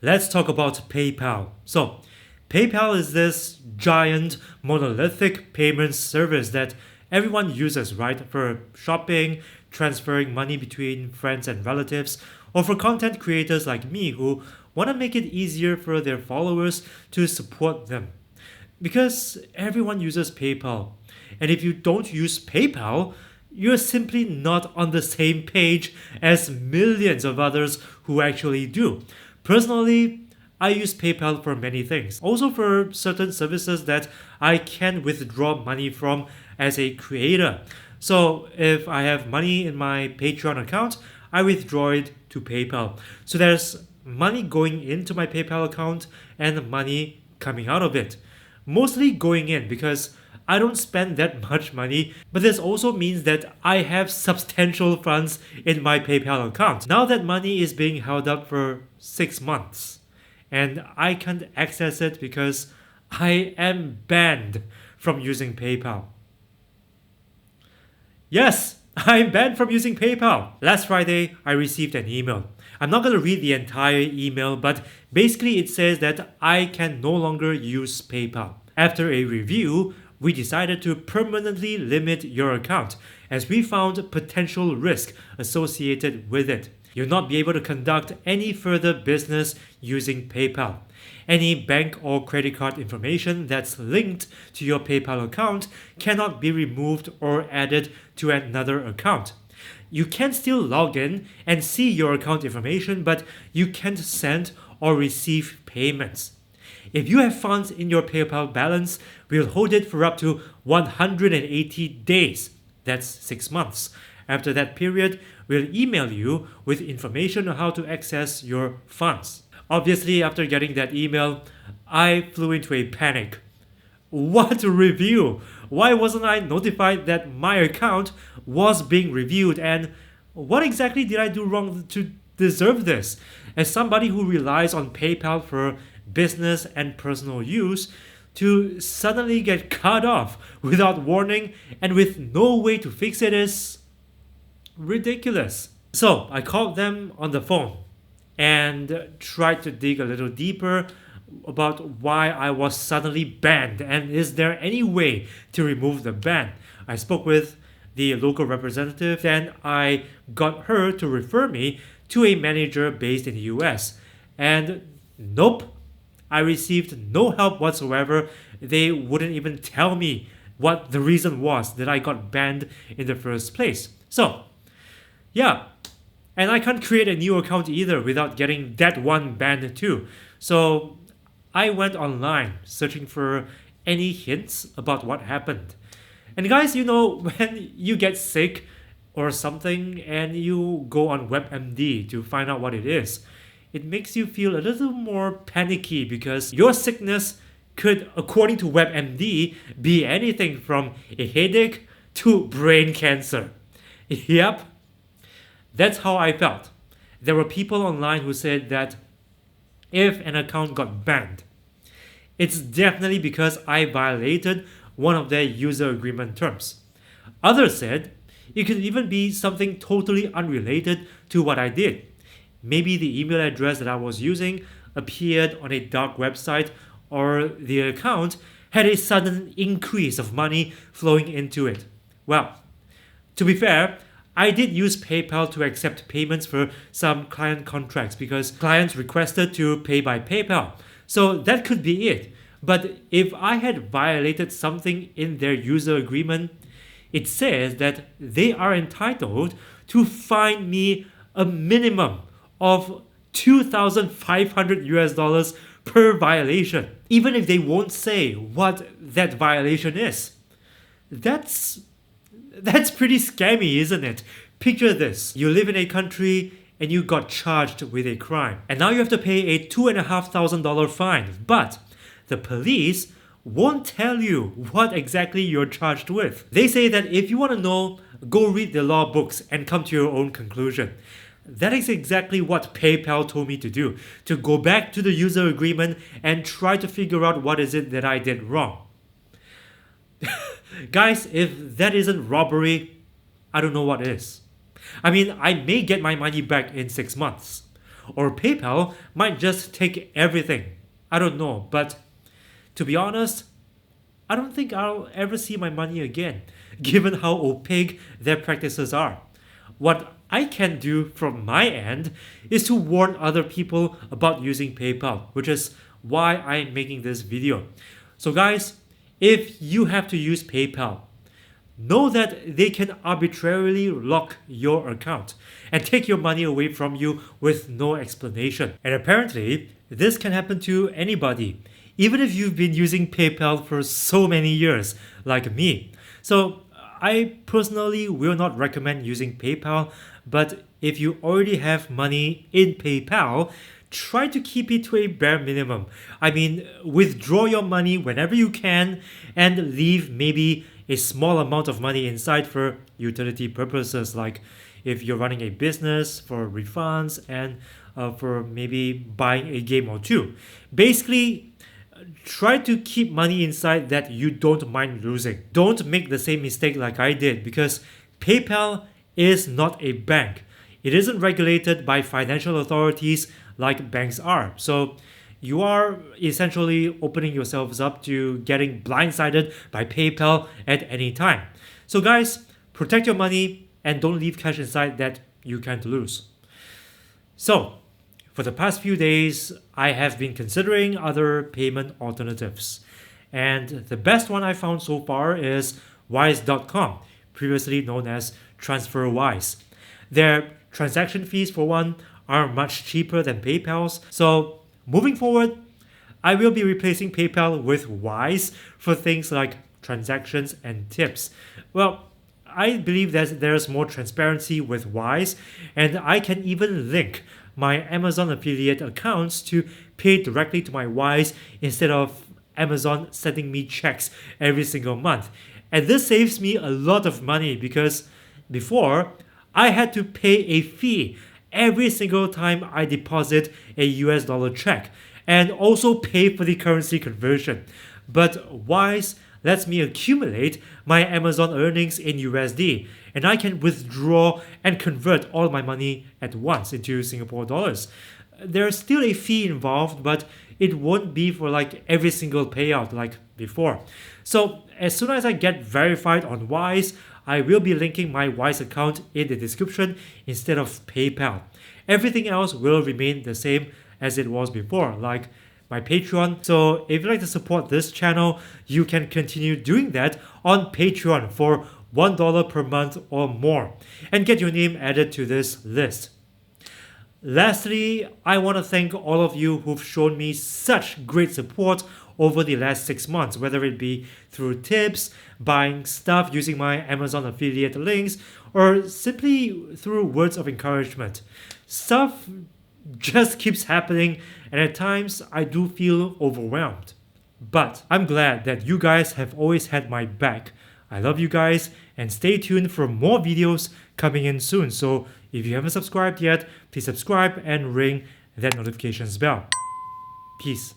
Let's talk about PayPal. So, PayPal is this giant monolithic payment service that everyone uses, right? For shopping, transferring money between friends and relatives, or for content creators like me who want to make it easier for their followers to support them. Because everyone uses PayPal. And if you don't use PayPal, you're simply not on the same page as millions of others who actually do. Personally, I use PayPal for many things. Also for certain services that I can withdraw money from as a creator. So if I have money in my Patreon account, I withdraw it to PayPal. So there's money going into my PayPal account and money coming out of it. Mostly going in because I don't spend that much money, but this also means that I have substantial funds in my PayPal account. Now that money is being held up for 6 months and I can't access it because I am banned from using PayPal. Yes, I'm banned from using PayPal. Last Friday, I received an email. I'm not going to read the entire email, but basically it says that I can no longer use PayPal. After a review, we decided to permanently limit your account as we found potential risk associated with it. You'll not be able to conduct any further business using PayPal. Any bank or credit card information that's linked to your PayPal account cannot be removed or added to another account. You can still log in and see your account information, but you can't send or receive payments. If you have funds in your PayPal balance, we'll hold it for up to 180 days. That's 6 months. After that period, we'll email you with information on how to access your funds. Obviously, after getting that email, I flew into a panic. What review? Why wasn't I notified that my account was being reviewed, and what exactly did I do wrong to deserve this? As somebody who relies on PayPal for business and personal use, to suddenly get cut off without warning and with no way to fix it is ridiculous. So I called them on the phone and tried to dig a little deeper about why I was suddenly banned and is there any way to remove the ban. I spoke with the local representative, then I got her to refer me to a manager based in the US. And nope, I received no help whatsoever. They wouldn't even tell me what the reason was that I got banned in the first place. So, yeah. And I can't create a new account either without getting that one banned too. So, I went online searching for any hints about what happened. And guys, when you get sick or something and you go on WebMD to find out what it is, it makes you feel a little more panicky because your sickness could, according to WebMD, be anything from a headache to brain cancer. Yep, that's how I felt. There were people online who said that if an account got banned, it's definitely because I violated one of their user agreement terms. Others said it could even be something totally unrelated to what I did. Maybe the email address that I was using appeared on a dark website, or the account had a sudden increase of money flowing into it. Well, to be fair, I did use PayPal to accept payments for some client contracts because clients requested to pay by PayPal. So that could be it. But if I had violated something in their user agreement, it says that they are entitled to fine me a minimum of $2,500 per violation, even if they won't say what that violation is. That's pretty scammy, isn't it? Picture this. You live in a country and you got charged with a crime. And now you have to pay a $2,500 fine. But the police won't tell you what exactly you're charged with. They say that if you want to know, go read the law books and come to your own conclusion. That is exactly what PayPal told me to do, to go back to the user agreement and try to figure out what is it that I did wrong. Guys, if that isn't robbery, I don't know what is. I mean, I may get my money back in 6 months. Or PayPal might just take everything. I don't know, but to be honest, I don't think I'll ever see my money again, given how opaque their practices are. What I can do from my end is to warn other people about using PayPal, which is why I'm making this video. So guys, if you have to use PayPal, know that they can arbitrarily lock your account and take your money away from you with no explanation. And apparently, this can happen to anybody, even if you've been using PayPal for so many years, like me. So I personally will not recommend using PayPal, but if you already have money in PayPal, try to keep it to a bare minimum. I mean, withdraw your money whenever you can and leave maybe a small amount of money inside for utility purposes, like if you're running a business, for refunds, and for maybe buying a game or two. Basically, try to keep money inside that you don't mind losing. Don't make the same mistake like I did, because PayPal is not a bank. It isn't regulated by financial authorities like banks are. So you are essentially opening yourselves up to getting blindsided by PayPal at any time. So guys, protect your money and don't leave cash inside that you can't lose. So for the past few days, I have been considering other payment alternatives. And the best one I found so far is Wise.com, previously known as TransferWise. Their transaction fees, for one, are much cheaper than PayPal's. So moving forward, I will be replacing PayPal with Wise for things like transactions and tips. Well, I believe that there's more transparency with Wise, and I can even link my Amazon affiliate accounts to pay directly to my Wise instead of Amazon sending me checks every single month. And this saves me a lot of money, because before I had to pay a fee every single time I deposit a US dollar check, and also pay for the currency conversion. But Wise lets me accumulate my Amazon earnings in USD, and I can withdraw and convert all my money at once into Singapore dollars. There's still a fee involved, but it won't be for like every single payout like before. So as soon as I get verified on Wise, I will be linking my Wise account in the description instead of PayPal. Everything else will remain the same as it was before, like my Patreon. So if you'd like to support this channel, you can continue doing that on Patreon for $1 per month or more and get your name added to this list. Lastly, I want to thank all of you who've shown me such great support over the last 6 months, whether it be through tips, buying stuff using my Amazon affiliate links, or simply through words of encouragement. Stuff just keeps happening, and at times I do feel overwhelmed. But I'm glad that you guys have always had my back. I love you guys, and stay tuned for more videos coming in soon. So if you haven't subscribed yet, please subscribe and ring that notifications bell. Peace.